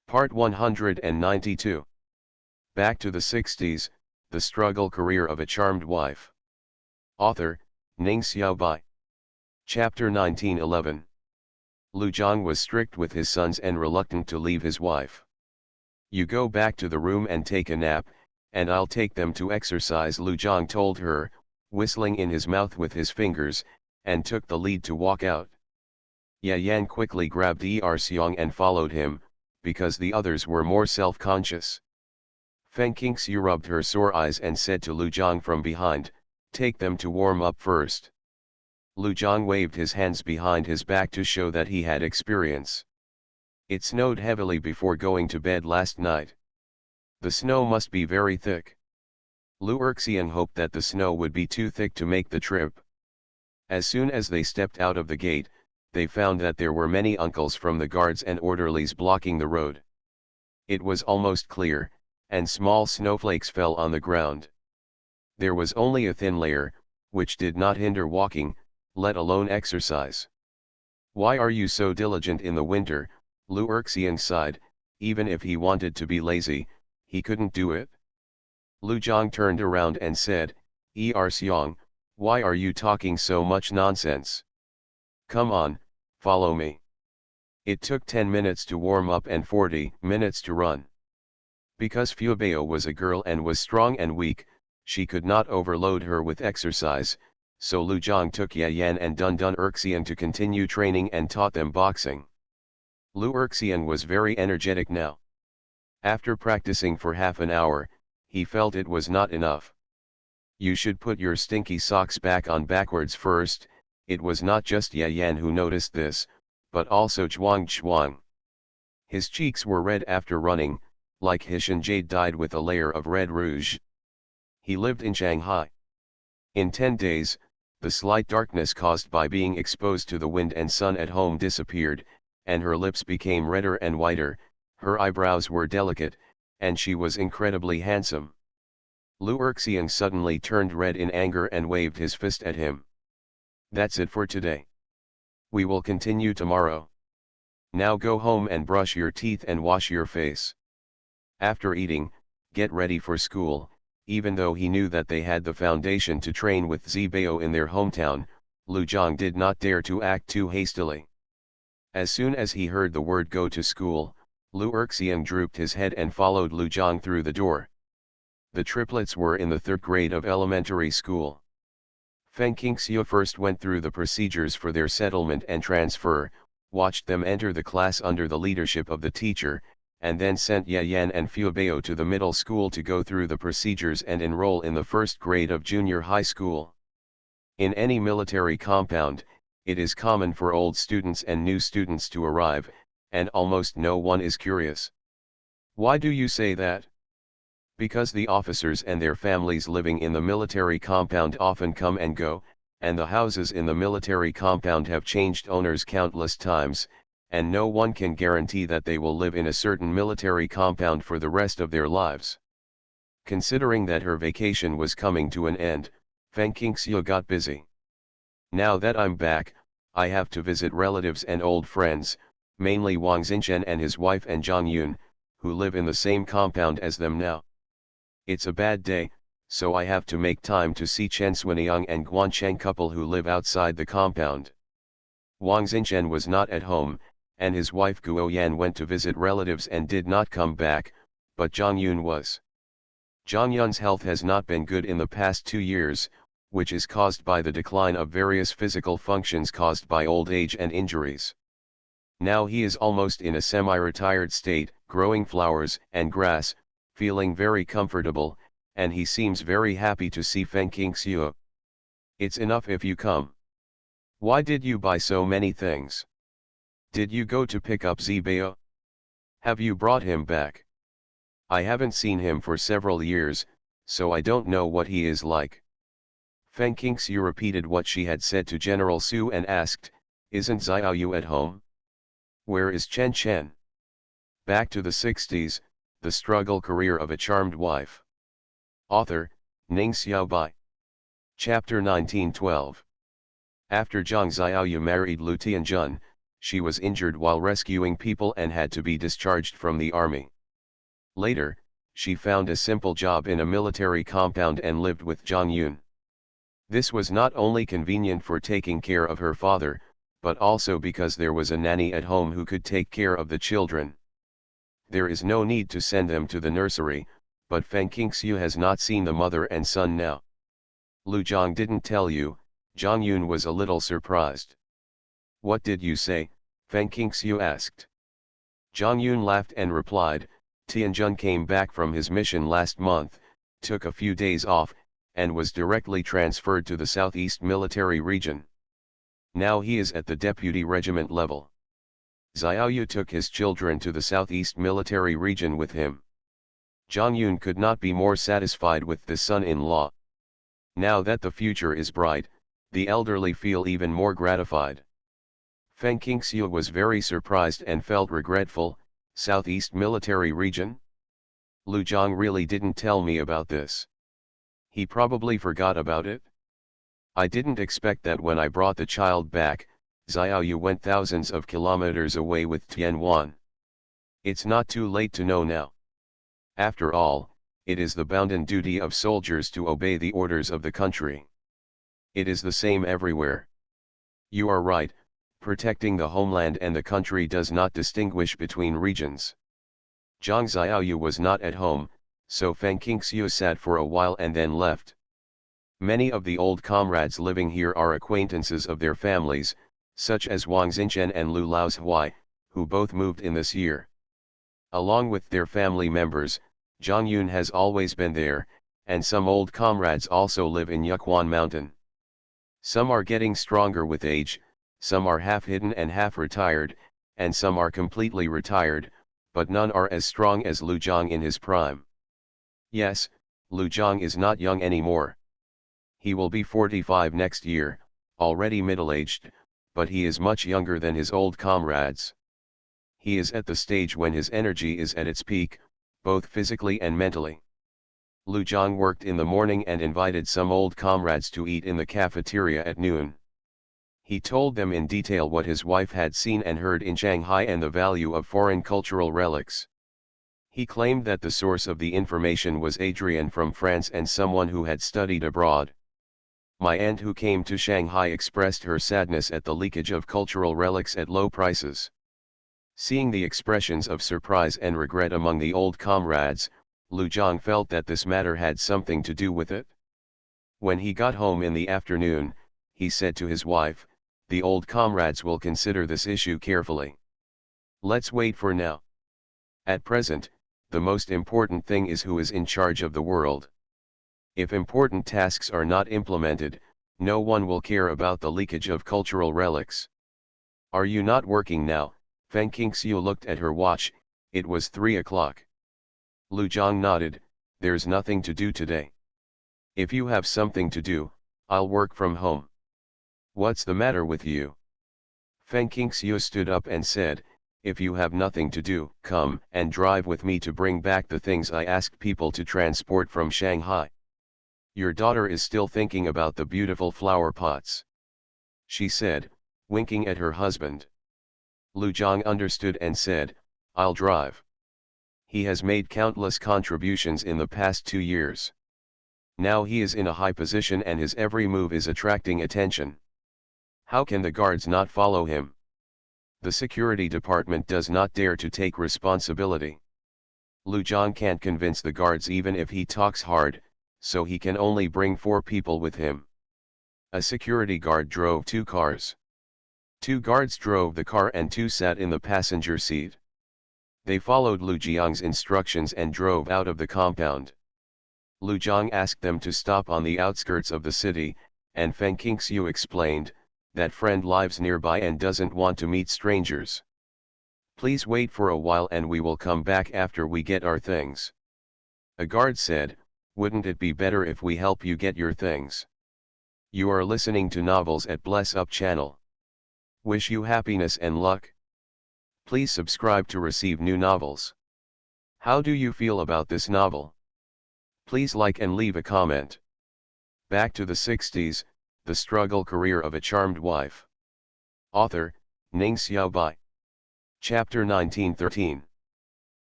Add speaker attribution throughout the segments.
Speaker 1: Part 192. Back to the 60s, The Struggle Career of a Charmed Wife. Author, Ning Xiaobai. Chapter 1911. Lu Zhang was strict with his sons and reluctant to leave his wife. "You go back to the room and take a nap, and I'll take them to exercise," Lu Zhang told her, whistling in his mouth with his fingers, and took the lead to walk out. Ye Yan quickly grabbed Xiong and followed him, because the others were more self-conscious. Feng Qingxiu rubbed her sore eyes and said to Lu Zhang from behind, "Take them to warm up first." Lu Zhang waved his hands behind his back to show that he had experience. It snowed heavily before going to bed last night. The snow must be very thick. Lu Erxian hoped that the snow would be too thick to make the trip. As soon as they stepped out of the gate, they found that there were many uncles from the guards and orderlies blocking the road. It was almost clear, and small snowflakes fell on the ground. There was only a thin layer, which did not hinder walking, let alone exercise. "Why are you so diligent in the winter?" Lu Erxian sighed. Even if he wanted to be lazy, he couldn't do it. Lu Zhang turned around and said, "Erxiang, why are you talking so much nonsense? Come on, follow me." It took 10 minutes to warm up and 40 minutes to run. Because Fubeo was a girl and was strong and weak, she could not overload her with exercise, so Lu Zhang took Ye Yan and Dun Erxian to continue training and taught them boxing. Lu Erxian was very energetic now. After practicing for half an hour, he felt it was not enough. "You should put your stinky socks back on backwards first." It was not just Ye Yan who noticed this, but also Zhuang. His cheeks were red after running, like Hishan Jade dyed with a layer of red rouge. He lived in Shanghai. In 10 days, the slight darkness caused by being exposed to the wind and sun at home disappeared, and her lips became redder and whiter, her eyebrows were delicate, and she was incredibly handsome. Lu Erxian suddenly turned red in anger and waved his fist at him. "That's it for today. We will continue tomorrow. Now go home and brush your teeth and wash your face. After eating, get ready for school." Even though he knew that they had the foundation to train with Zibao in their hometown, Lu Zhang did not dare to act too hastily. As soon as he heard the word "go to school," Lu Erxian drooped his head and followed Lu Zhang through the door. The triplets were in the 3rd grade of elementary school. Feng Qingxiu first went through the procedures for their settlement and transfer, watched them enter the class under the leadership of the teacher, and then sent Ye Yan and Fubeo to the middle school to go through the procedures and enroll in the 1st grade of junior high school. In any military compound, it is common for old students and new students to arrive, and almost no one is curious. "Why do you say that?" "Because the officers and their families living in the military compound often come and go, and the houses in the military compound have changed owners countless times, and no one can guarantee that they will live in a certain military compound for the rest of their lives." Considering that her vacation was coming to an end, Feng Qingxiu got busy. "Now that I'm back, I have to visit relatives and old friends, mainly Wang Xinchen and his wife and Zhang Yun, who live in the same compound as them now. It's a bad day, so I have to make time to see Chen Xuanyang and Guan Cheng couple who live outside the compound." Wang Xinchen was not at home, and his wife Guo Yan went to visit relatives and did not come back, but Zhang Yun was. Zhang Yun's health has not been good in the past 2 years, which is caused by the decline of various physical functions caused by old age and injuries. Now he is almost in a semi-retired state, growing flowers and grass, feeling very comfortable, and he seems very happy to see Feng Qingxiu. "It's enough if you come. Why did you buy so many things? Did you go to pick up Zibao? Have you brought him back? I haven't seen him for several years, so I don't know what he is like." Feng Qingxiu repeated what she had said to General Su and asked, "Isn't Xiaoyu at home? Where is Chen Chen?" Back to the 60s, The Struggle Career of a Charmed Wife. Author, Ning Xiaobai. Chapter 1912. After Zhang Xiaoyu married Lu Tianjun, She was injured while rescuing people and had to be discharged from the army. Later, she found a simple job in a military compound and lived with Jong Yoon. This was not only convenient for taking care of her father, but also because there was a nanny at home who could take care of the children. There is no need to send them to the nursery, but Feng Qingxiu has not seen the mother and son now. Lu Zhang didn't tell you, Jong Yoon was a little surprised. What did you say? Feng Qingxiu asked. Jong Yoon laughed and replied, Tianjun came back from his mission last month, took a few days off, and was directly transferred to the Southeast Military Region. Now he is at the deputy regiment level. Xiaoyu took his children to the Southeast Military Region with him. Jong Yoon could not be more satisfied with the son-in-law. Now that the future is bright, the elderly feel even more gratified. Feng Qingxiu was very surprised and felt regretful. Southeast Military Region? Lu Zhang really didn't tell me about this. He probably forgot about it. I didn't expect that when I brought the child back, Xiaoyu went thousands of kilometers away with Tianwan. It's not too late to know now. After all, it is the bounden duty of soldiers to obey the orders of the country. It is the same everywhere. You are right, protecting the homeland and the country does not distinguish between regions. Zhang Xiaoyu was not at home, so Feng Qingxiu sat for a while and then left. Many of the old comrades living here are acquaintances of their families, such as Wang Xinchen and Lu Laohui, who both moved in this year. Along with their family members, Jong Yoon has always been there, and some old comrades also live in Yukwan Mountain. Some are getting stronger with age, some are half hidden and half retired, and some are completely retired, but none are as strong as Lu Zhang in his prime. Yes, Lu Zhang is not young anymore. He will be 45 next year, already middle-aged, but he is much younger than his old comrades. He is at the stage when his energy is at its peak, both physically and mentally. Lu Zhang worked in the morning and invited some old comrades to eat in the cafeteria at noon. He told them in detail what his wife had seen and heard in Shanghai and the value of foreign cultural relics. He claimed that the source of the information was Adrian from France and someone who had studied abroad. My aunt who came to Shanghai expressed her sadness at the leakage of cultural relics at low prices. Seeing the expressions of surprise and regret among the old comrades, Lu Zhang felt that this matter had something to do with it. When he got home in the afternoon, he said to his wife, "The old comrades will consider this issue carefully. Let's wait for now. At present, the most important thing is who is in charge of the world. If important tasks are not implemented, no one will care about the leakage of cultural relics." "Are you not working now?" Feng Qingxiu looked at her watch. It was 3 o'clock. Lu Zhang nodded. "There's nothing to do today. If you have something to do, I'll work from home." "What's the matter with you?" Feng Qingxiu stood up and said, "If you have nothing to do, come and drive with me to bring back the things I asked people to transport from Shanghai. Your daughter is still thinking about the beautiful flower pots," she said, winking at her husband. Lu Zhang understood and said, "I'll drive." He has made countless contributions in the past 2 years. Now he is in a high position and his every move is attracting attention. How can the guards not follow him? The security department does not dare to take responsibility. Lu Zhang can't convince the guards even if he talks hard, so he can only bring 4 people with him. A security guard drove 2 cars. 2 guards drove the car and 2 sat in the passenger seat. They followed Lu Jiang's instructions and drove out of the compound. Lu Jiang asked them to stop on the outskirts of the city, and Feng Qingxiu explained, that friend lives nearby and doesn't want to meet strangers. "Please wait for a while and we will come back after we get our things." A guard said, "Wouldn't it be better if we help you get your things?" You are listening to Novels at Bless Up channel. Wish you happiness and luck. Please subscribe to receive new novels. How do you feel about this novel? Please like and leave a comment. Back to the 60s, the struggle career of a charmed wife. Author, Ning Xiaobai. Chapter 1913.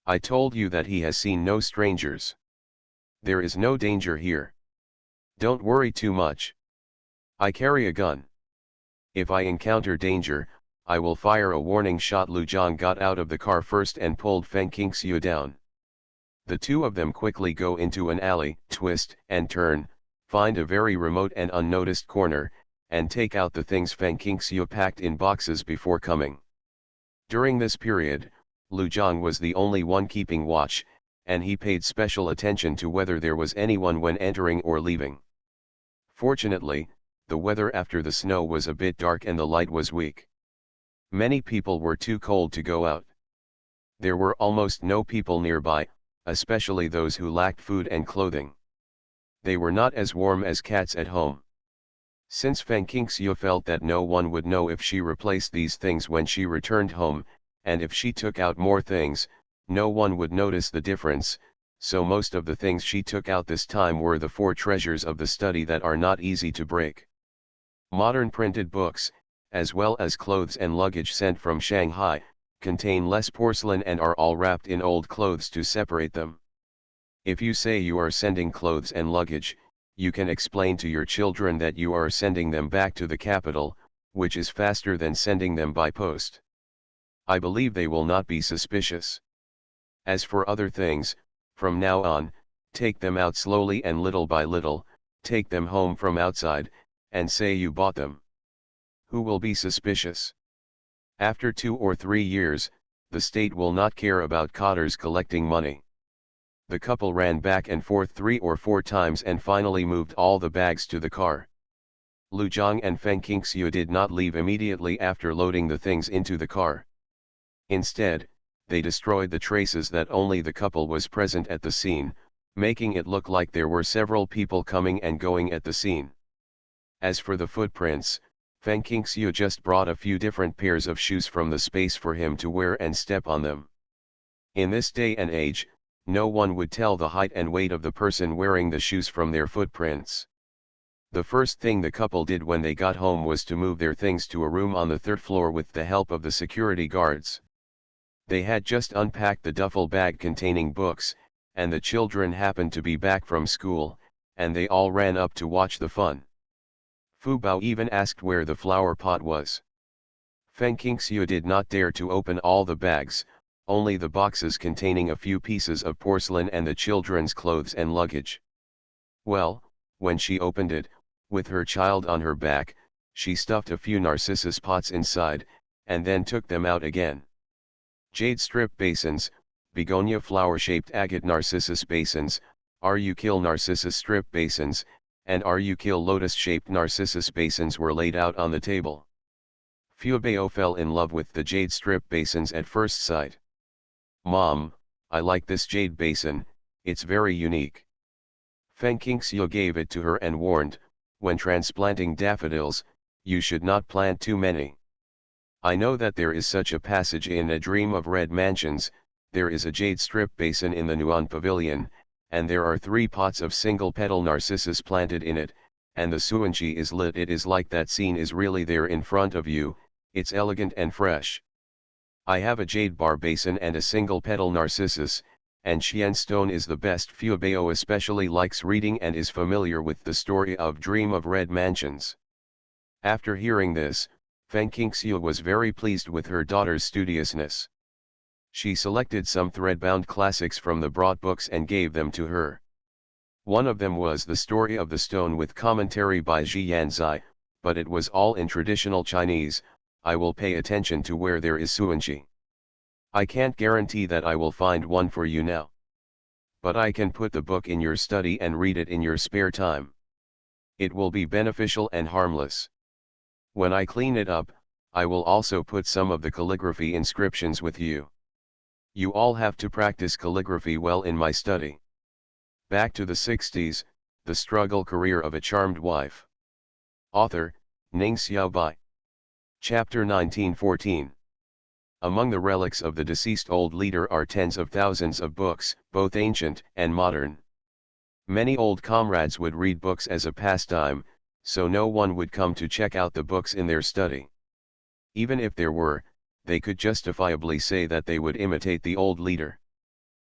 Speaker 1: I told you that he has seen no strangers. There is no danger here. Don't worry too much. I carry a gun. If I encounter danger, I will fire a warning shot. Lu Zhang got out of the car first and pulled Feng Qingxiu down. The two of them quickly go into an alley, twist and turn, find a very remote and unnoticed corner, and take out the things Feng Qingxiu packed in boxes before coming. During this period, Lu Zhang was the only one keeping watch, and he paid special attention to whether there was anyone when entering or leaving. Fortunately, the weather after the snow was a bit dark and the light was weak. Many people were too cold to go out. There were almost no people nearby, especially those who lacked food and clothing. They were not as warm as cats at home. Since Feng Qingxiu felt that no one would know if she replaced these things when she returned home, and if she took out more things, no one would notice the difference, so most of the things she took out this time were the 4 treasures of the study that are not easy to break. Modern printed books, as well as clothes and luggage sent from Shanghai, contain less porcelain and are all wrapped in old clothes to separate them. If you say you are sending clothes and luggage, you can explain to your children that you are sending them back to the capital, which is faster than sending them by post. I believe they will not be suspicious. As for other things, from now on, take them out slowly and little by little, take them home from outside, and say you bought them. Who will be suspicious? After 2 or 3 years, the state will not care about cottars collecting money. The couple ran back and forth 3 or 4 times and finally moved all the bags to the car. Lu Zhang and Feng Qingxiu did not leave immediately after loading the things into the car. Instead, they destroyed the traces that only the couple was present at the scene, making it look like there were several people coming and going at the scene. As for the footprints, Feng Qingxiu just brought a few different pairs of shoes from the space for him to wear and step on them. In this day and age, no one would tell the height and weight of the person wearing the shoes from their footprints. The first thing the couple did when they got home was to move their things to a room on the 3rd floor with the help of the security guards. They had just unpacked the duffel bag containing books, and the children happened to be back from school, and they all ran up to watch the fun. Fu Bao even asked where the flower pot was. Feng Qingxiu did not dare to open all the bags, only the boxes containing a few pieces of porcelain and the children's clothes and luggage. Well, when she opened it, with her child on her back, she stuffed a few narcissus pots inside, and then took them out again. Jade strip basins, begonia flower-shaped agate narcissus basins, Rucil narcissus strip basins, and Rucil lotus-shaped narcissus basins were laid out on the table. Fu Bao fell in love with the jade strip basins at first sight. "Mom, I like this jade basin, it's very unique." Feng Qingxiu gave it to her and warned, "When transplanting daffodils, you should not plant too many. I know that there is such a passage in A Dream of Red Mansions. There is a jade strip basin in the Nuan Pavilion, and there are 3 pots of single-petal narcissus planted in it, and the suanchi is lit. It is like that scene is really there in front of you, it's elegant and fresh. I have a jade bar basin and a single-petal narcissus, and Xian stone is the best." Fu Bao especially likes reading and is familiar with the story of Dream of Red Mansions. After hearing this, Feng Qingxiu was very pleased with her daughter's studiousness. She selected some thread-bound classics from the brought books and gave them to her. One of them was The Story of the Stone with commentary by Zhi Yanzai, but it was all in traditional Chinese. "I will pay attention to where there is suanchi. I can't guarantee that I will find one for you now. But I can put the book in your study and read it in your spare time. It will be beneficial and harmless. When I clean it up, I will also put some of the calligraphy inscriptions with you. You all have to practice calligraphy well in my study." Back to the 60s, The Struggle Career of a Charmed Wife. Author, Ning Xiaobai. Chapter 1914. Among the relics of the deceased old leader are tens of thousands of books, both ancient and modern. Many old comrades would read books as a pastime, so no one would come to check out the books in their study. Even if there were, they could justifiably say that they would imitate the old leader.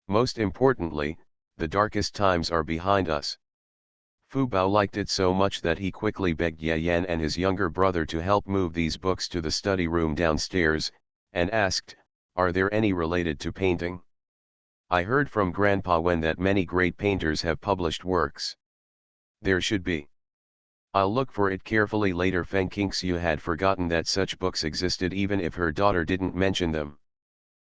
Speaker 1: Most importantly, the darkest times are behind us. Fu Bao liked it so much that he quickly begged Ye Yan and his younger brother to help move these books to the study room downstairs, and asked, "Are there any related to painting? I heard from Grandpa Wen that many great painters have published works. There should be. I'll look for it carefully later." Feng Qingxiu had forgotten that such books existed even if her daughter didn't mention them.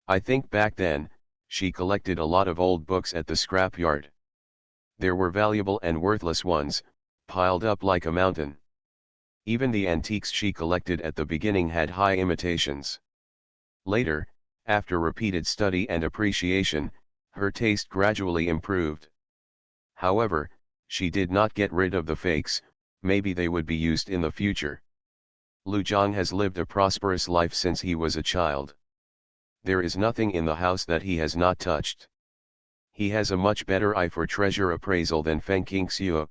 Speaker 1: I think back then, she collected a lot of old books at the scrapyard. There were valuable and worthless ones, piled up like a mountain. Even the antiques she collected at the beginning had high imitations. Later, after repeated study and appreciation, her taste gradually improved. However, she did not get rid of the fakes. Maybe they would be used in the future. Lu Zhang has lived a prosperous life since he was a child. There is nothing in the house that he has not touched. He has a much better eye for treasure appraisal than Feng Qingxiu.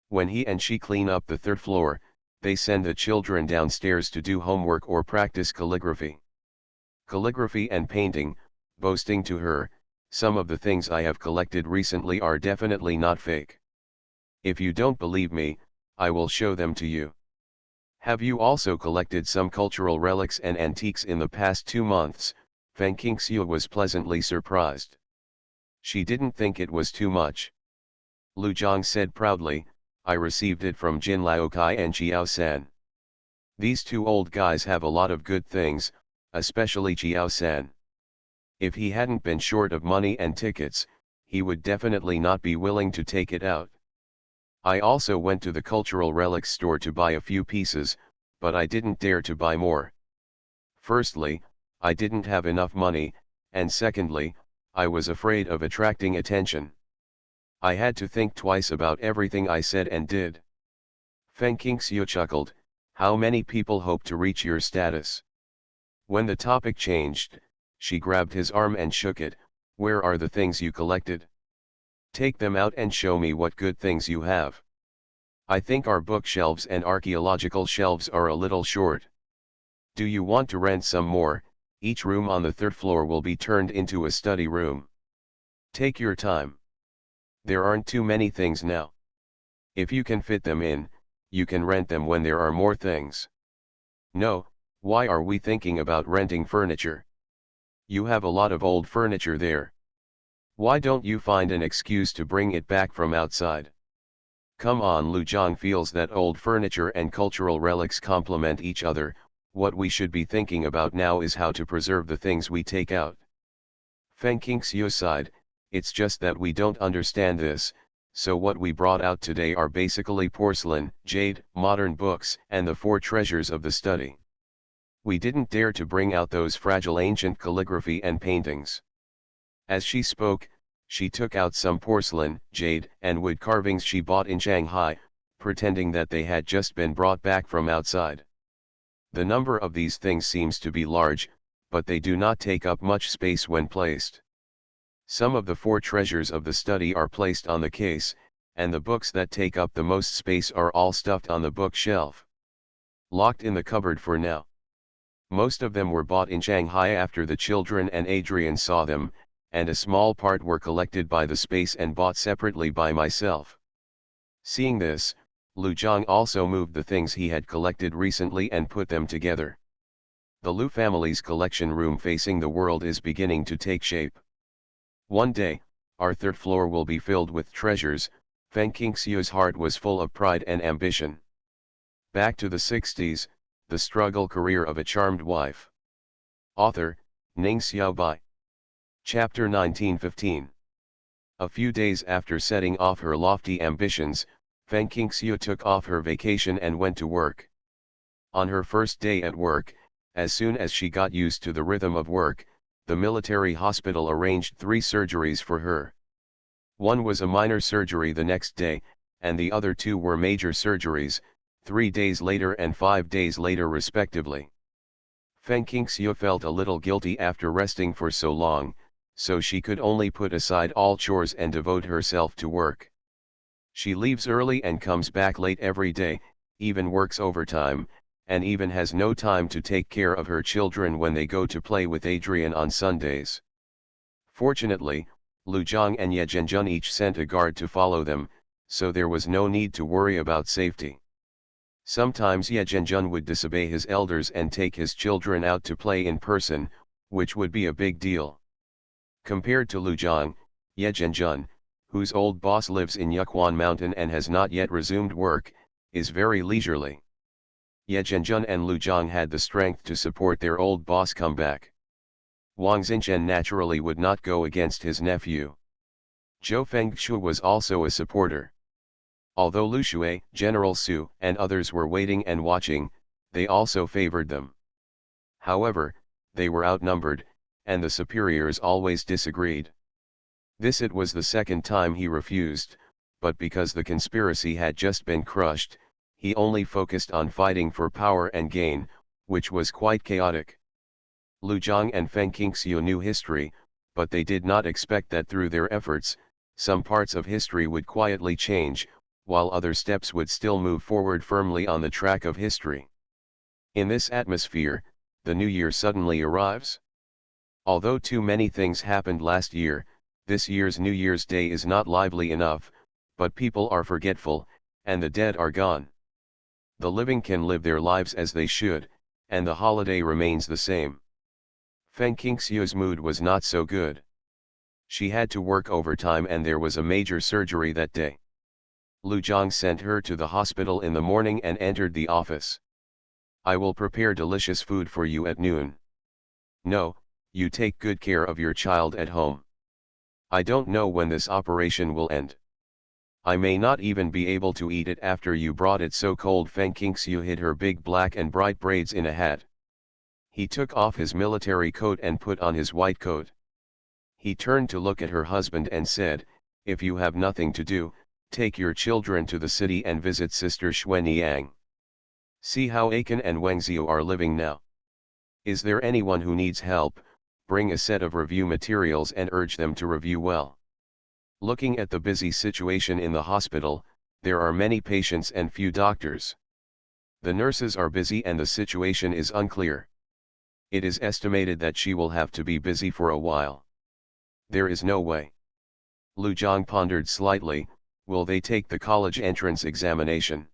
Speaker 1: When he and she clean up the third floor, they send the children downstairs to do homework or practice calligraphy. Calligraphy and painting, boasting to her, "Some of the things I have collected recently are definitely not fake. If you don't believe me, I will show them to you." "Have you also collected some cultural relics and antiques in the past 2 months?" Feng Qingxiu was pleasantly surprised. She didn't think it was too much. Lu Zhang said proudly, "I received it from Jin Laokai and Jiao San. These two old guys have a lot of good things, especially Jiao San. If he hadn't been short of money and tickets, he would definitely not be willing to take it out. I also went to the cultural relics store to buy a few pieces, but I didn't dare to buy more. Firstly, I didn't have enough money, and secondly, I was afraid of attracting attention. I had to think twice about everything I said and did." Feng Qingxiu chuckled, "How many people hope to reach your status?" When the topic changed, she grabbed his arm and shook it. "Where are the things you collected? Take them out and show me what good things you have. I think our bookshelves and archaeological shelves are a little short. Do you want to rent some more? Each room on the third floor will be turned into a study room. Take your time. There aren't too many things now. If you can fit them in, you can rent them when there are more things." "No, why are we thinking about renting furniture? You have a lot of old furniture there. Why don't you find an excuse to bring it back from outside?" "Come on." Lu Zhang feels that old furniture and cultural relics complement each other. What we should be thinking about now is how to preserve the things we take out. Feng Qingxiu sighed, "It's just that we don't understand this, so what we brought out today are basically porcelain, jade, modern books, and the 4 treasures of the study. We didn't dare to bring out those fragile ancient calligraphy and paintings." As she spoke, she took out some porcelain, jade, and wood carvings she bought in Shanghai, pretending that they had just been brought back from outside. The number of these things seems to be large, but they do not take up much space when placed. Some of the 4 treasures of the study are placed on the case, and the books that take up the most space are all stuffed on the bookshelf. Locked in the cupboard for now. Most of them were bought in Shanghai after the children and Adrian saw them, and a small part were collected by the space and bought separately by myself. Seeing this, Lu Zhang also moved the things he had collected recently and put them together. The Lu family's collection room facing the world is beginning to take shape. One day, our third floor will be filled with treasures. Feng Qingxiu's heart was full of pride and ambition. Back to the 60s, the struggle career of a charmed wife. Author, Ning Xiaobai. Chapter 1915. A few days after setting off her lofty ambitions, Feng Qingxiu took off her vacation and went to work. On her first day at work, as soon as she got used to the rhythm of work, the military hospital arranged 3 surgeries for her. One was a minor surgery the next day, and the other 2 were major surgeries, 3 days later and 5 days later respectively. Feng Qingxiu felt a little guilty after resting for so long, so she could only put aside all chores and devote herself to work. She leaves early and comes back late every day, even works overtime, and even has no time to take care of her children when they go to play with Adrian on Sundays. Fortunately, Lu Zhang and Ye Zhenjun each sent a guard to follow them, so there was no need to worry about safety. Sometimes Ye Zhenjun would disobey his elders and take his children out to play in person, which would be a big deal. Compared to Lu Zhang, Ye Zhenjun, whose old boss lives in Yukwan Mountain and has not yet resumed work, is very leisurely. Ye Zhenjun and Lu Zhang had the strength to support their old boss comeback. Wang Xinchen naturally would not go against his nephew. Zhou Fengshu was also a supporter. Although Lu Shui, General Su, and others were waiting and watching, they also favored them. However, they were outnumbered, and the superiors always disagreed. This it was the second time he refused, but because the conspiracy had just been crushed, he only focused on fighting for power and gain, which was quite chaotic. Lu Zhang and Feng Qingxiu knew history, but they did not expect that through their efforts, some parts of history would quietly change, while other steps would still move forward firmly on the track of history. In this atmosphere, the new year suddenly arrives. Although too many things happened last year, this year's New Year's Day is not lively enough, but people are forgetful, and the dead are gone. The living can live their lives as they should, and the holiday remains the same. Feng Qingxiu's mood was not so good. She had to work overtime and there was a major surgery that day. Lu Zhang sent her to the hospital in the morning and entered the office. "I will prepare delicious food for you at noon. No, you take good care of your child at home. I don't know when this operation will end. I may not even be able to eat it after you brought it so cold." Feng Qingxiu hid her big black and bright braids in a hat. He took off his military coat and put on his white coat. He turned to look at her husband and said, "If you have nothing to do, take your children to the city and visit Sister Xuanyang. See how Aiken and Wengziu are living now. Is there anyone who needs help? Bring a set of review materials and urge them to review well." Looking at the busy situation in the hospital, there are many patients and few doctors. The nurses are busy and the situation is unclear. It is estimated that she will have to be busy for a while. There is no way. Lu Zhang pondered slightly, will they take the college entrance examination?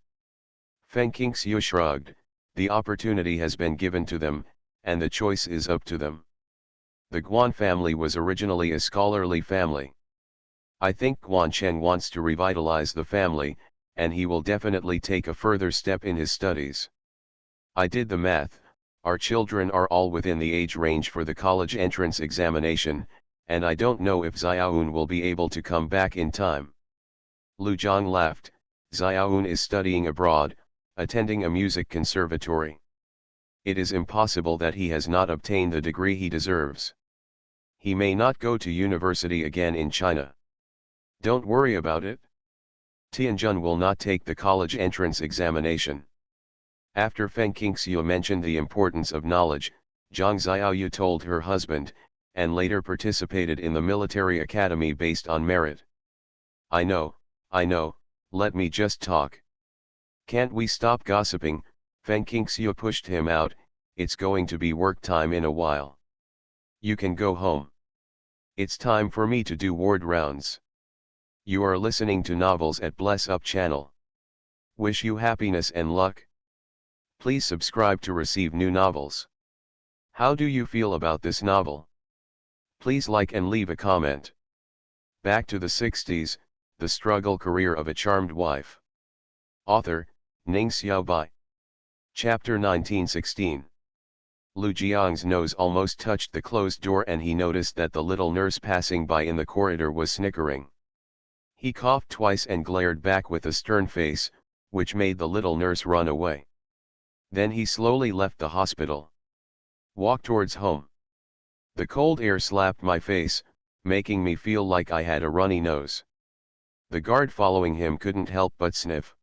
Speaker 1: Feng Qingxiu shrugged, the opportunity has been given to them, and the choice is up to them. The Guan family was originally a scholarly family. I think Guan Chen wants to revitalize the family, and he will definitely take a further step in his studies. I did the math, our children are all within the age range for the college entrance examination, and I don't know if Xiaoun will be able to come back in time. Lu Zhang laughed. Xiaoun is studying abroad, attending a music conservatory. It is impossible that he has not obtained the degree he deserves. He may not go to university again in China. Don't worry about it. Tianjun will not take the college entrance examination. After Feng Qingxiu mentioned the importance of knowledge, Zhang Xiaoyu told her husband, and later participated in the military academy based on merit. I know, let me just talk. Can't we stop gossiping? Feng Qingxiu pushed him out, it's going to be work time in a while. You can go home. It's time for me to do ward rounds. You are listening to Novels at Bless Up channel. Wish you happiness and luck. Please subscribe to receive new novels. How do you feel about this novel? Please like and leave a comment. Back to the 60s, the struggle career of a charmed wife. Author, Ning Xiaobai. Chapter 1916. Lu Jiang's nose almost touched the closed door and he noticed that the little nurse passing by in the corridor was snickering. He coughed twice and glared back with a stern face, which made the little nurse run away. Then he slowly left the hospital. Walked towards home. The cold air slapped my face, making me feel like I had a runny nose. The guard following him couldn't help but sniff.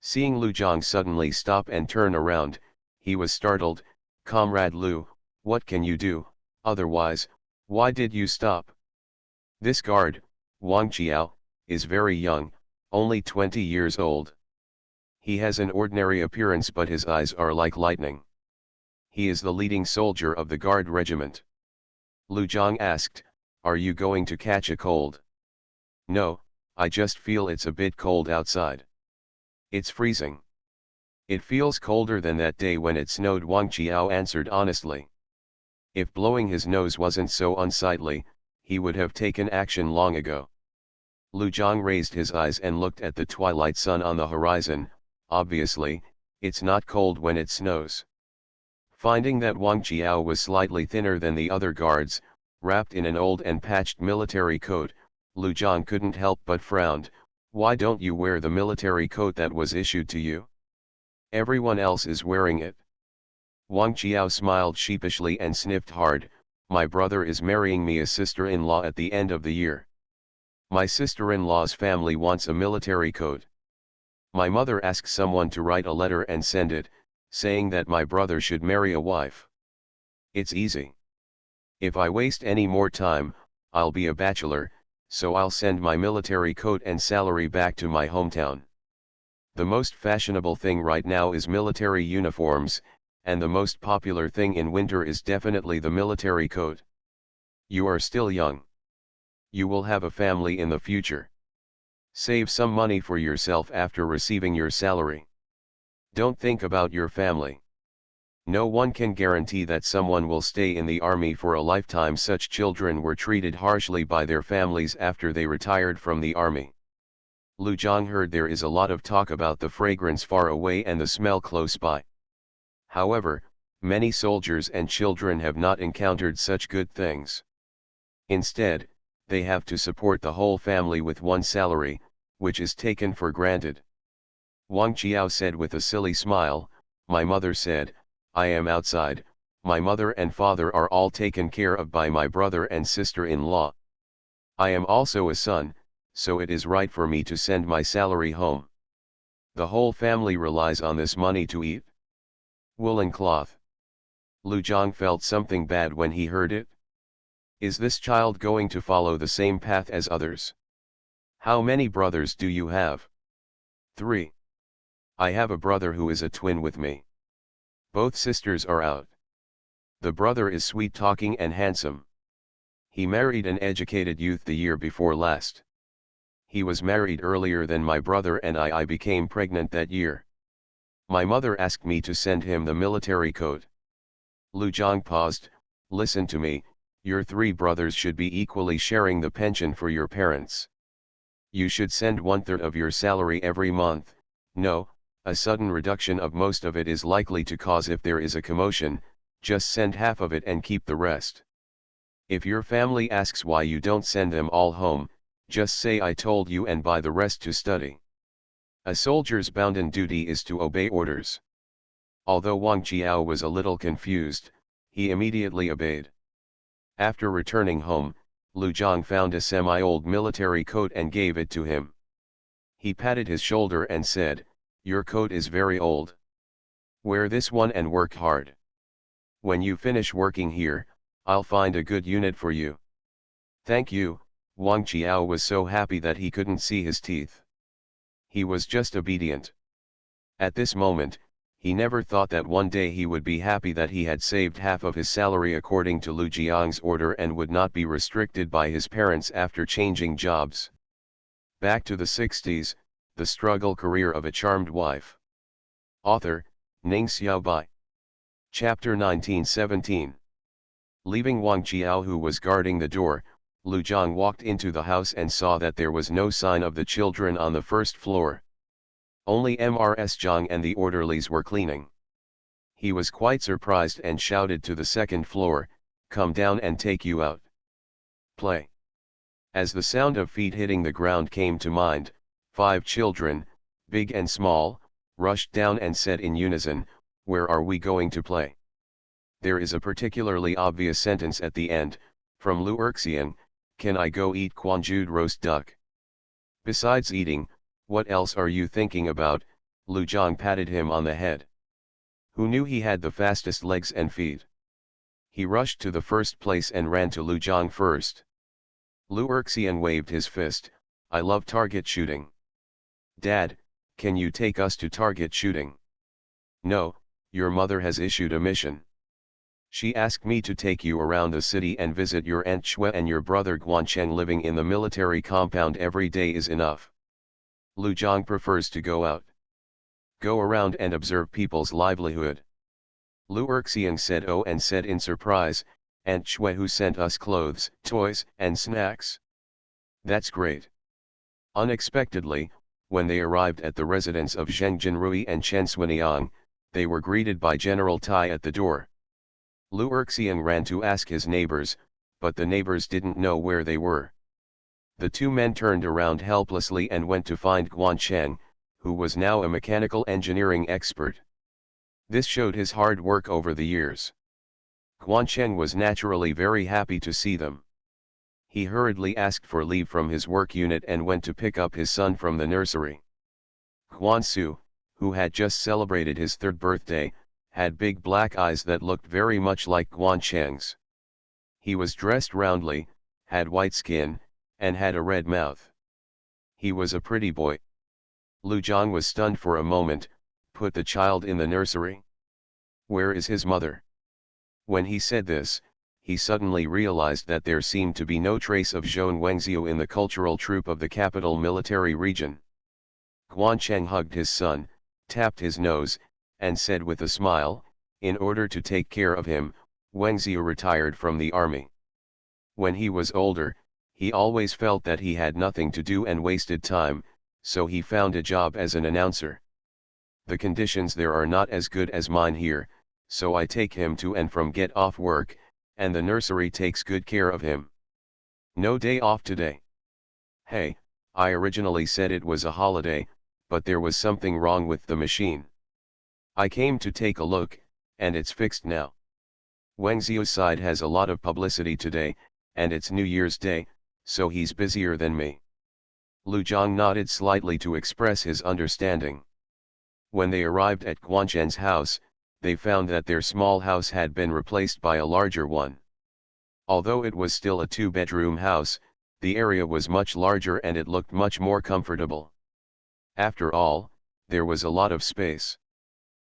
Speaker 1: Seeing Lu Zhang suddenly stop and turn around, he was startled. Comrade Lu, what can you do, otherwise, why did you stop? This guard, Wang Qiao, is very young, only 20 years old. He has an ordinary appearance but his eyes are like lightning. He is the leading soldier of the guard regiment. Lu Zhang asked, "Are you going to catch a cold?" "No, I just feel it's a bit cold outside." "It's freezing." "It feels colder than that day when it snowed," Wang Qiao answered honestly. If blowing his nose wasn't so unsightly, he would have taken action long ago. Lu Zhang raised his eyes and looked at the twilight sun on the horizon. Obviously, it's not cold when it snows. Finding that Wang Qiao was slightly thinner than the other guards, wrapped in an old and patched military coat, Lu Zhang couldn't help but frowned. "Why don't you wear the military coat that was issued to you? Everyone else is wearing it." Wang Qiao smiled sheepishly and sniffed hard. "My brother is marrying me a sister-in-law at the end of the year. My sister-in-law's family wants a military coat. My mother asks someone to write a letter and send it, saying that my brother should marry a wife. It's easy. If I waste any more time, I'll be a bachelor, so I'll send my military coat and salary back to my hometown. The most fashionable thing right now is military uniforms, and the most popular thing in winter is definitely the military coat. You are still young. You will have a family in the future. Save some money for yourself after receiving your salary. Don't think about your family. No one can guarantee that someone will stay in the army for a lifetime. Such children were treated harshly by their families after they retired from the army." Lu Zhang heard there is a lot of talk about the fragrance far away and the smell close by. However, many soldiers and children have not encountered such good things. Instead, they have to support the whole family with one salary, which is taken for granted. Wang Qiao said with a silly smile, "My mother said, I am outside, my mother and father are all taken care of by my brother and sister-in-law. I am also a son, so it is right for me to send my salary home. The whole family relies on this money to eat." Woolen cloth. Lu Zhang felt something bad when he heard it. Is this child going to follow the same path as others? How many brothers do you have? 3. I have a brother who is a twin with me. Both sisters are out. The brother is sweet-talking and handsome. He married an educated youth the year before last. He was married earlier than my brother and I became pregnant that year. My mother asked me to send him the military coat. Lu Zhang paused. Listen to me, your 3 brothers should be equally sharing the pension for your parents. You should send 1/3 of your salary every month. No, a sudden reduction of most of it is likely to cause if there is a commotion, just send half of it and keep the rest. If your family asks why you don't send them all home, just say I told you and buy the rest to study. A soldier's bounden duty is to obey orders. Although Wang Qiao was a little confused, he immediately obeyed. After returning home, Lu Zhang found a semi-old military coat and gave it to him. He patted his shoulder and said, "Your coat is very old. Wear this one and work hard. When you finish working here, I'll find a good unit for you." "Thank you." Wang Qiao was so happy that he couldn't see his teeth. He was just obedient. At this moment, he never thought that one day he would be happy that he had saved half of his salary according to Lu Jiang's order and would not be restricted by his parents after changing jobs. Back to the 60s, the struggle career of a charmed wife. Author, Ning Xiaobai. Chapter 1917. Leaving Wang Qiao who was guarding the door, Lu Zhang walked into the house and saw that there was no sign of the children on the first floor. Only Mrs. Zhang and the orderlies were cleaning. He was quite surprised and shouted to the second floor, "Come down and take you out. Play." As the sound of feet hitting the ground came to mind, 5 children, big and small, rushed down and said in unison, "Where are we going to play?" There is a particularly obvious sentence at the end, from Lu Erxian, "Can I go eat Quanjued roast duck?" Besides eating, what else are you thinking about? Lu Zhang patted him on the head. Who knew he had the fastest legs and feet? He rushed to the first place and ran to Lu Zhang first. Lu Erxian waved his fist, "I love target shooting. Dad, Can you take us to target shooting? No, your mother has issued a mission. She asked me to take you around the city and visit your Aunt Shui and your brother Guancheng. Living in the military compound every day is enough. Lu Zhang prefers to go out. Go around and observe people's livelihood. Lu Erxiang said oh and said in surprise, Aunt Shui who sent us clothes, toys, and snacks. That's great. Unexpectedly, when they arrived at the residence of Zheng Jinrui and Chen Swiniang, they were greeted by General Tai at the door. Lu Erxiang ran to ask his neighbors, but the neighbors didn't know where they were. The two men turned around helplessly and went to find Guancheng, who was now a mechanical engineering expert. This showed his hard work over the years. Guancheng was naturally very happy to see them. He hurriedly asked for leave from his work unit and went to pick up his son from the nursery. Guansu, who had just celebrated his third birthday, had big black eyes that looked very much like Guancheng's. He was dressed roundly, had white skin, and had a red mouth. He was a pretty boy. Lu Zhang was stunned for a moment. Put the child in the nursery? Where is his mother? When he said this, he suddenly realized that there seemed to be no trace of Zhou Wengxiu in the cultural troop of the capital military region. Guancheng hugged his son, tapped his nose, and said with a smile, in order to take care of him, Wengxiu retired from the army. When he was older, he always felt that he had nothing to do and wasted time, so he found a job as an announcer. The conditions there are not as good as mine here, so I take him to and from get off work, and the nursery takes good care of him. No day off today. Hey, I originally said it was a holiday, but there was something wrong with the machine. I came to take a look, and it's fixed now. Wengxiu's side has a lot of publicity today, and it's New Year's Day, so he's busier than me. Lu Zhang nodded slightly to express his understanding. When they arrived at Guancheng's house, they found that their small house had been replaced by a larger one. Although it was still a two-bedroom house, the area was much larger and it looked much more comfortable. After all, there was a lot of space.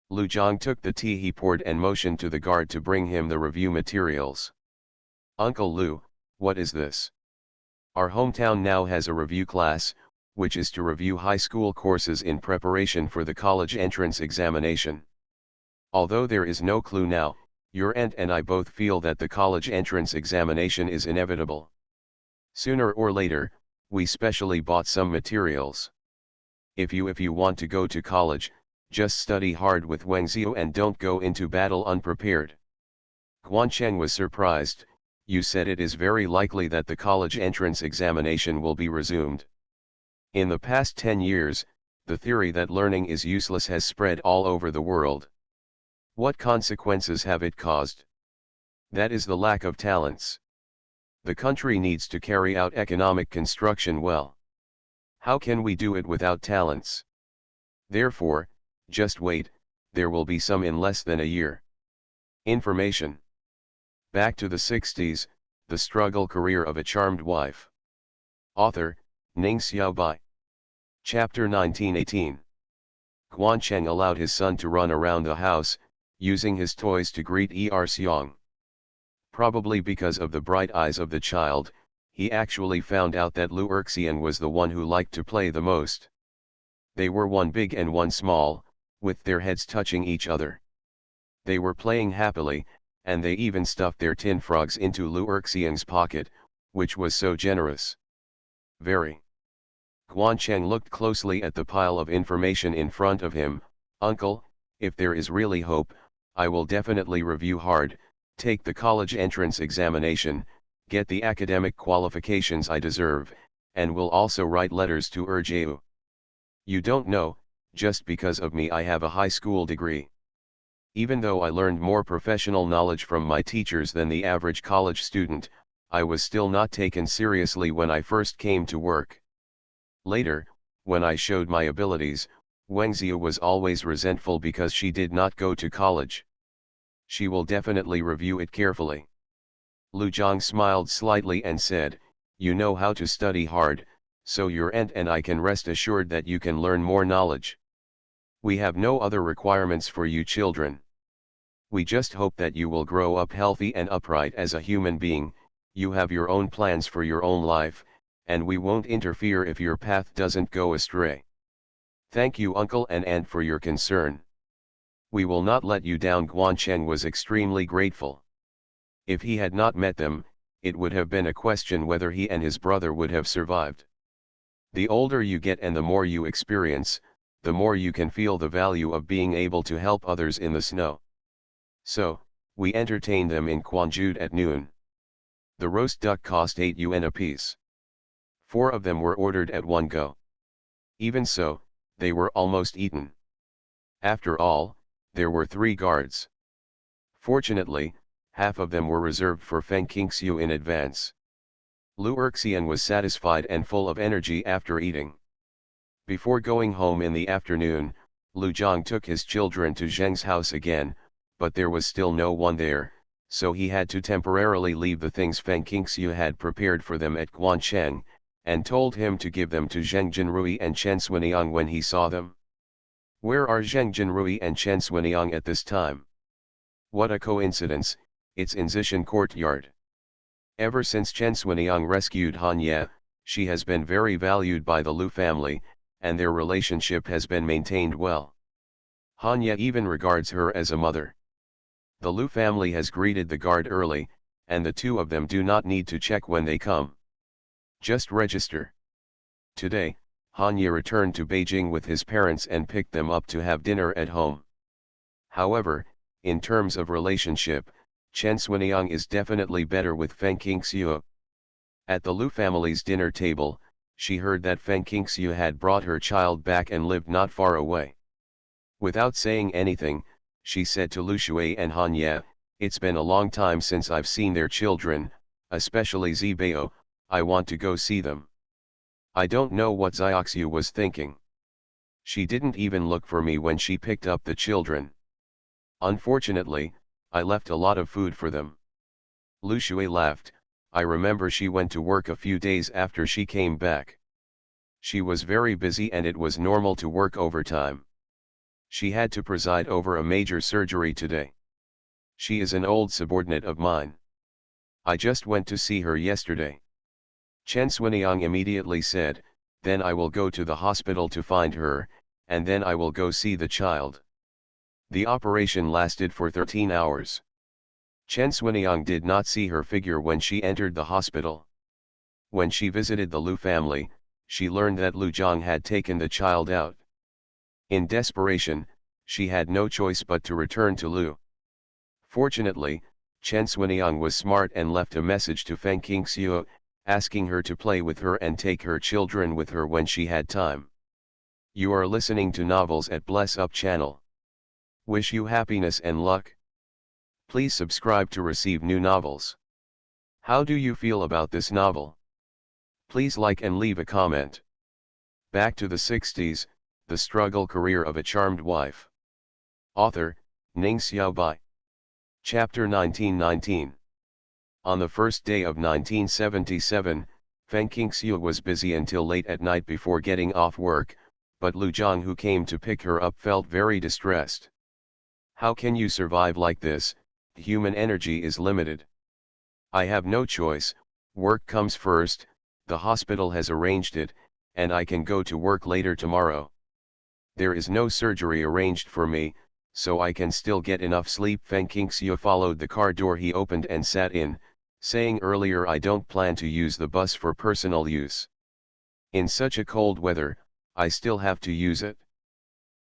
Speaker 1: Lu Zhang took the tea he poured and motioned to the guard to bring him the review materials. Uncle Lu, what is this? Our hometown now has a review class, which is to review high school courses in preparation for the college entrance examination. Although there is no clue now, your aunt and I both feel that the college entrance examination is inevitable. Sooner or later, we specially bought some materials. If you want to go to college, just study hard with Wengxiu and don't go into battle unprepared. Guancheng was surprised. You said it is very likely that the college entrance examination will be resumed. In the past 10 years, the theory that learning is useless has spread all over the world. What consequences have it caused? That is the lack of talents. The country needs to carry out economic construction well. How can we do it without talents? Therefore, just wait, there will be some in less than a year. Information. Back to the 60s, the struggle career of a charmed wife. Author, Ning Xiaobai. Chapter 1918. Guancheng allowed his son to run around the house, using his toys to greet Xiang. Probably because of the bright eyes of the child, he actually found out that Lu Erxian was the one who liked to play the most. They were one big and one small, with their heads touching each other. They were playing happily, and they even stuffed their tin frogs into Lu Erxian's pocket, which was so generous. Very. Guancheng looked closely at the pile of information in front of him. Uncle, if there is really hope, I will definitely review hard, take the college entrance examination, get the academic qualifications I deserve, and will also write letters to urge you. You don't know, just because of me I have a high school degree. Even though I learned more professional knowledge from my teachers than the average college student, I was still not taken seriously when I first came to work. Later, when I showed my abilities, Wengxiu was always resentful because she did not go to college. She will definitely review it carefully. Lu Zhang smiled slightly and said, you know how to study hard, so your aunt and I can rest assured that you can learn more knowledge. We have no other requirements for you children. We just hope that you will grow up healthy and upright as a human being. You have your own plans for your own life, and we won't interfere if your path doesn't go astray. Thank you uncle and aunt for your concern. We will not let you down. Guancheng was extremely grateful. If he had not met them, it would have been a question whether he and his brother would have survived. The older you get and the more you experience, the more you can feel the value of being able to help others in the snow. So, we entertained them in Quanjude at noon. The roast duck cost 8 yuan apiece. 4 of them were ordered at one go. Even so, they were almost eaten. After all, there were 3 guards. Fortunately, half of them were reserved for Feng Qingxiu in advance. Lu Erxian was satisfied and full of energy after eating. Before going home in the afternoon, Lu Zhang took his children to Zheng's house again, but there was still no one there, so he had to temporarily leave the things Feng Qingxiu had prepared for them at Guancheng, and told him to give them to Zheng Jinrui and Chen Suiniang when he saw them. Where are Zheng Jinrui and Chen Suiniang at this time? What a coincidence, it's in Zishan courtyard. Ever since Chen Suiniang rescued Han Ye, she has been very valued by the Lu family, and their relationship has been maintained well. Han Ye even regards her as a mother. The Lu family has greeted the guard early, and the 2 of them do not need to check when they come. Just register. Today, Han Ye returned to Beijing with his parents and picked them up to have dinner at home. However, in terms of relationship, Chen Suiniang is definitely better with Feng Qingxiu. At the Lu family's dinner table, she heard that Feng Qingxiu had brought her child back and lived not far away. Without saying anything, she said to Lu Shui and Han Ye, "It's been a long time since I've seen their children, especially Zibao, I want to go see them." I don't know what Zioxiu was thinking. She didn't even look for me when she picked up the children. Unfortunately, I left a lot of food for them. Lu Shui laughed. I remember she went to work a few days after she came back. She was very busy and it was normal to work overtime. She had to preside over a major surgery today. She is an old subordinate of mine. I just went to see her yesterday. Chen Suiniang immediately said, "Then I will go to the hospital to find her, and then I will go see the child." The operation lasted for 13 hours. Chen Suiniang did not see her figure when she entered the hospital. When she visited the Lu family, she learned that Lu Zhang had taken the child out. In desperation, she had no choice but to return to Lu. Fortunately, Chen Suiniang was smart and left a message to Feng Qingxiu, asking her to play with her and take her children with her when she had time. You are listening to Novels at Bless Up channel. Wish you happiness and luck. Please subscribe to receive new novels. How do you feel about this novel? Please like and leave a comment. Back to the 60s, The Struggle Career of a Charmed Wife. Author, Ning Xiaobai. Chapter 1919. On the first day of 1977, Feng Qingxiu was busy until late at night before getting off work, but Lu Zhang, who came to pick her up, felt very distressed. "How can you survive like this? Human energy is limited." "I have no choice, work comes first, the hospital has arranged it, and I can go to work later tomorrow. There is no surgery arranged for me, so I can still get enough sleep." Feng Qingxiu followed the car door he opened and sat in, saying earlier, "I don't plan to use the bus for personal use. In such a cold weather, I still have to use it.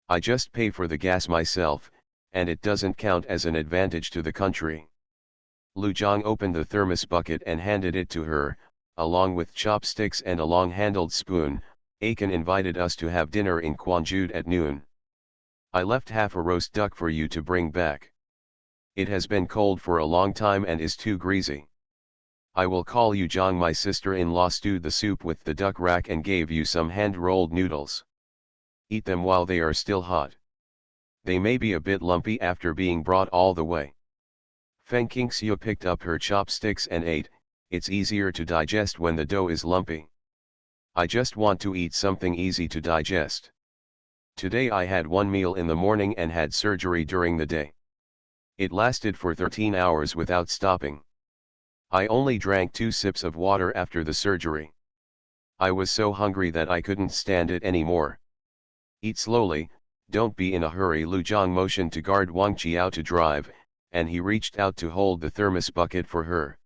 Speaker 1: I just pay for the gas myself, and it doesn't count as an advantage to the country." Lu Zhang opened the thermos bucket and handed it to her, along with chopsticks and a long-handled spoon. "Akin invited us to have dinner in Quanjude at noon. I left half a roast duck for you to bring back. It has been cold for a long time and is too greasy. I will call you Zhang." My sister-in-law stewed the soup with the duck rack and gave you some hand-rolled noodles. Eat them while they are still hot. They may be a bit lumpy after being brought all the way. Feng Qingxiu picked up her chopsticks and ate. It's easier to digest when the dough is lumpy. I just want to eat something easy to digest. Today I had one meal in the morning and had surgery during the day. It lasted for 13 hours without stopping. I only drank 2 sips of water after the surgery. I was so hungry that I couldn't stand it anymore. Eat slowly, don't be in a hurry. Lu Zhang motioned to guard Wang Qiao to drive, and he reached out to hold the thermos bucket for her.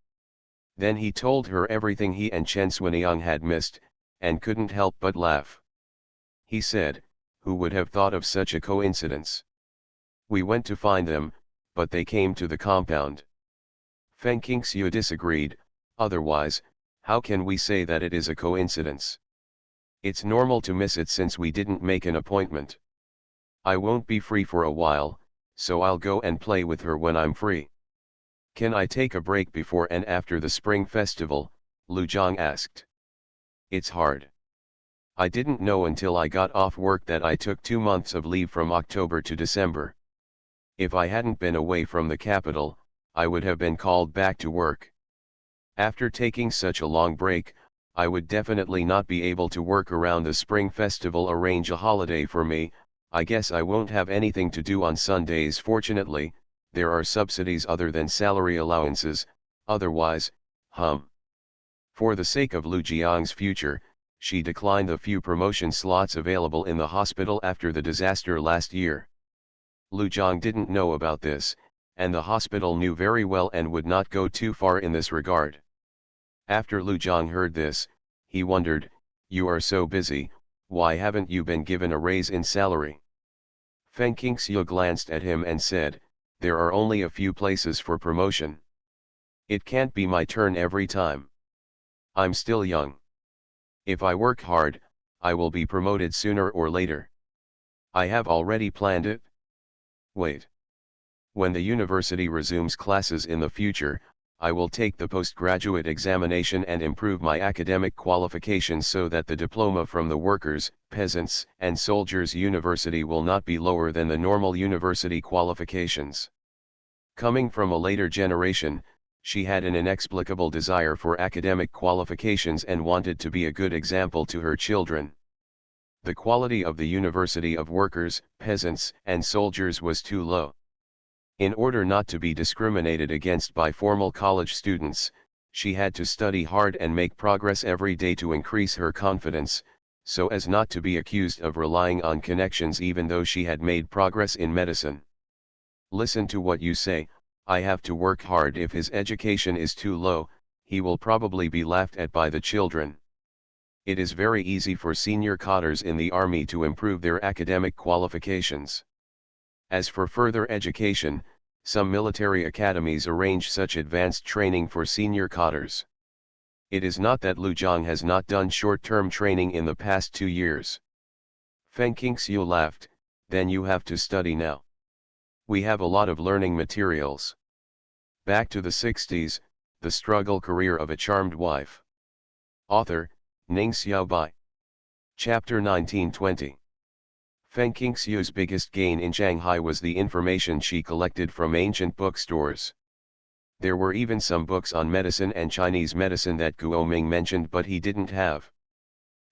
Speaker 1: Then he told her everything he and Chen Xuanyang had missed, and couldn't help but laugh. He said, "Who would have thought of such a coincidence? We went to find them, but they came to the compound." Feng Qingxiu disagreed, "Otherwise, how can we say that it is a coincidence? It's normal to miss it since we didn't make an appointment. I won't be free for a while, so I'll go and play with her when I'm free." "Can I take a break before and after the Spring Festival?" Lu Zhang asked. "It's hard. I didn't know until I got off work that I took 2 months of leave from October to December. If I hadn't been away from the capital, I would have been called back to work. After taking such a long break, I would definitely not be able to work around the Spring Festival. Arrange a holiday for me. I guess I won't have anything to do on Sundays. Fortunately, there are subsidies other than salary allowances, otherwise, For the sake of Lu Jiang's future, she declined the few promotion slots available in the hospital after the disaster last year. Lu Jiang didn't know about this, and the hospital knew very well and would not go too far in this regard. After Lu Jiang heard this, he wondered, "You are so busy, why haven't you been given a raise in salary?" Feng Qingxiu glanced at him and said, "There are only a few places for promotion. It can't be my turn every time. I'm still young. If I work hard, I will be promoted sooner or later. I have already planned it. Wait. When the university resumes classes in the future, I will take the postgraduate examination and improve my academic qualifications so that the diploma from the workers, peasants, and soldiers university will not be lower than the normal university qualifications." Coming from a later generation, she had an inexplicable desire for academic qualifications and wanted to be a good example to her children. The quality of the university of workers, peasants, and soldiers was too low. In order not to be discriminated against by formal college students, she had to study hard and make progress every day to increase her confidence, so as not to be accused of relying on connections even though she had made progress in medicine. "Listen to what you say, I have to work hard. If his education is too low, he will probably be laughed at by the children. It is very easy for senior cadres in the army to improve their academic qualifications. As for further education, some military academies arrange such advanced training for senior cadres. It is not that Lu Jiang has not done short-term training in the past 2 years." Feng Qingxiu laughed, "Then you have to study now. We have a lot of learning materials." Back to the 60s, the struggle career of a charmed wife. Author, Ning Xiaobai. Chapter 1920. Feng Qingxiu's biggest gain in Shanghai was the information she collected from ancient bookstores. There were even some books on medicine and Chinese medicine that Guoming mentioned but he didn't have.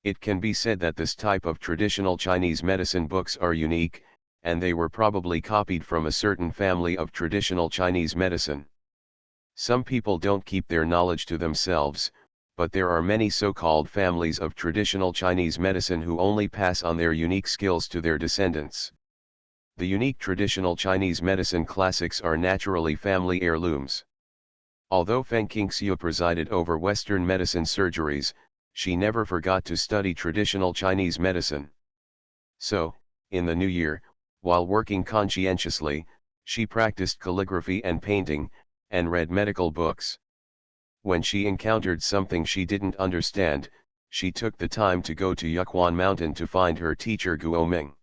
Speaker 1: It can be said that this type of traditional Chinese medicine books are unique, and they were probably copied from a certain family of traditional Chinese medicine. Some people don't keep their knowledge to themselves, but there are many so-called families of traditional Chinese medicine who only pass on their unique skills to their descendants. The unique traditional Chinese medicine classics are naturally family heirlooms. Although Feng Qingxiu presided over Western medicine surgeries, she never forgot to study traditional Chinese medicine. So, in the new year, while working conscientiously, she practiced calligraphy and painting, and read medical books. When she encountered something she didn't understand, she took the time to go to Yukwan Mountain to find her teacher Guoming.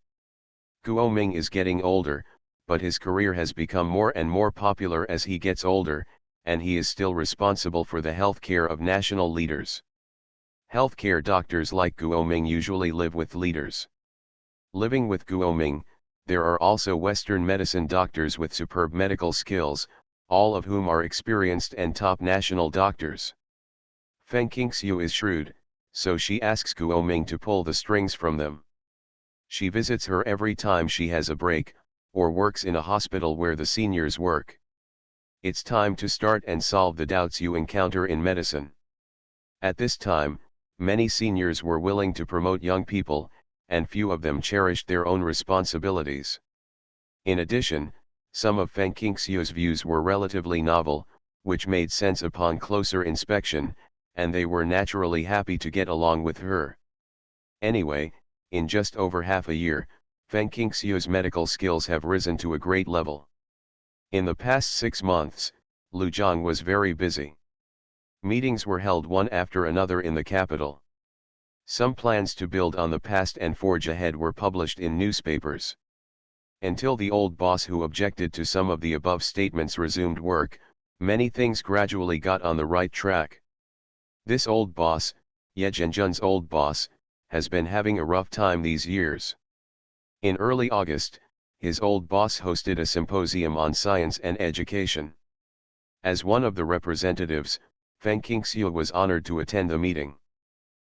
Speaker 1: Guoming is getting older, but his career has become more and more popular as he gets older, and he is still responsible for the health care of national leaders. Healthcare doctors like Guoming usually live with leaders. Living with Guoming, there are also Western medicine doctors with superb medical skills, all of whom are experienced and top national doctors. Feng Qingxiu is shrewd, so she asks Guoming to pull the strings from them. She visits her every time she has a break, or works in a hospital where the seniors work. It's time to start and solve the doubts you encounter in medicine. At this time, many seniors were willing to promote young people, and few of them cherished their own responsibilities. In addition, some of Feng Qingxiu's views were relatively novel, which made sense upon closer inspection, and they were naturally happy to get along with her. Anyway, in just over half a year, Feng Qingxiu's medical skills have risen to a great level. In the past 6 months, Luzhang was very busy. Meetings were held one after another in the capital. Some plans to build on the past and forge ahead were published in newspapers. Until the old boss who objected to some of the above statements resumed work, many things gradually got on the right track. This old boss, Ye Zhenjun's old boss, has been having a rough time these years. In early August, his old boss hosted a symposium on science and education. As one of the representatives, Feng Qingxiu was honored to attend the meeting.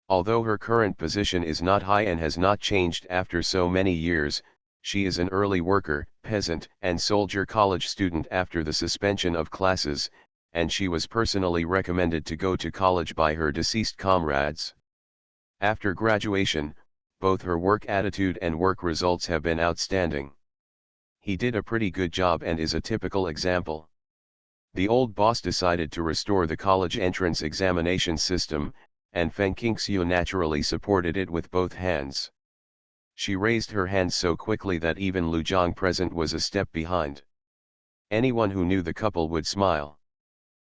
Speaker 1: Although her current position is not high and has not changed after so many years, she is an early worker, peasant, and soldier college student after the suspension of classes, and she was personally recommended to go to college by her deceased comrades. After graduation, both her work attitude and work results have been outstanding. He did a pretty good job and is a typical example. The old boss decided to restore the college entrance examination system, and Feng Qingxiu naturally supported it with both hands. She raised her hands so quickly that even Lu Zhang present was a step behind. Anyone who knew the couple would smile.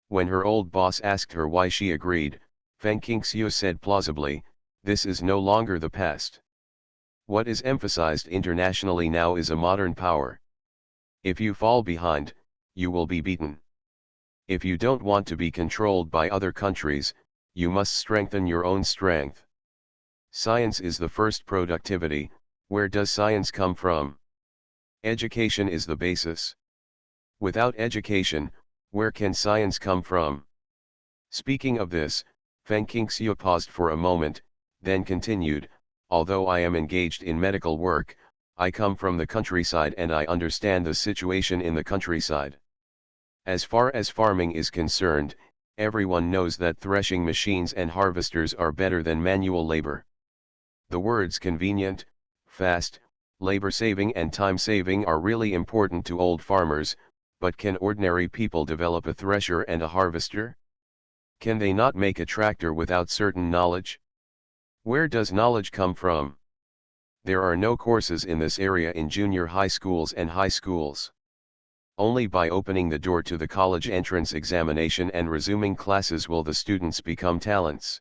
Speaker 1: When her old boss asked her why she agreed, Feng Qingxiu said plausibly, "This is no longer the past. What is emphasized internationally now is a modern power. If you fall behind, you will be beaten. If you don't want to be controlled by other countries, you must strengthen your own strength. Science is the first productivity. Where does science come from? Education is the basis. Without education, where can science come from?" Speaking of this, Feng Qingxiu paused for a moment, then continued, "Although I am engaged in medical work, I come from the countryside and I understand the situation in the countryside. As far as farming is concerned, everyone knows that threshing machines and harvesters are better than manual labor. The words convenient, fast, labor-saving and time-saving are really important to old farmers, but can ordinary people develop a thresher and a harvester? Can they not make a tractor without certain knowledge? Where does knowledge come from? There are no courses in this area in junior high schools and high schools. Only by opening the door to the college entrance examination and resuming classes will the students become talents.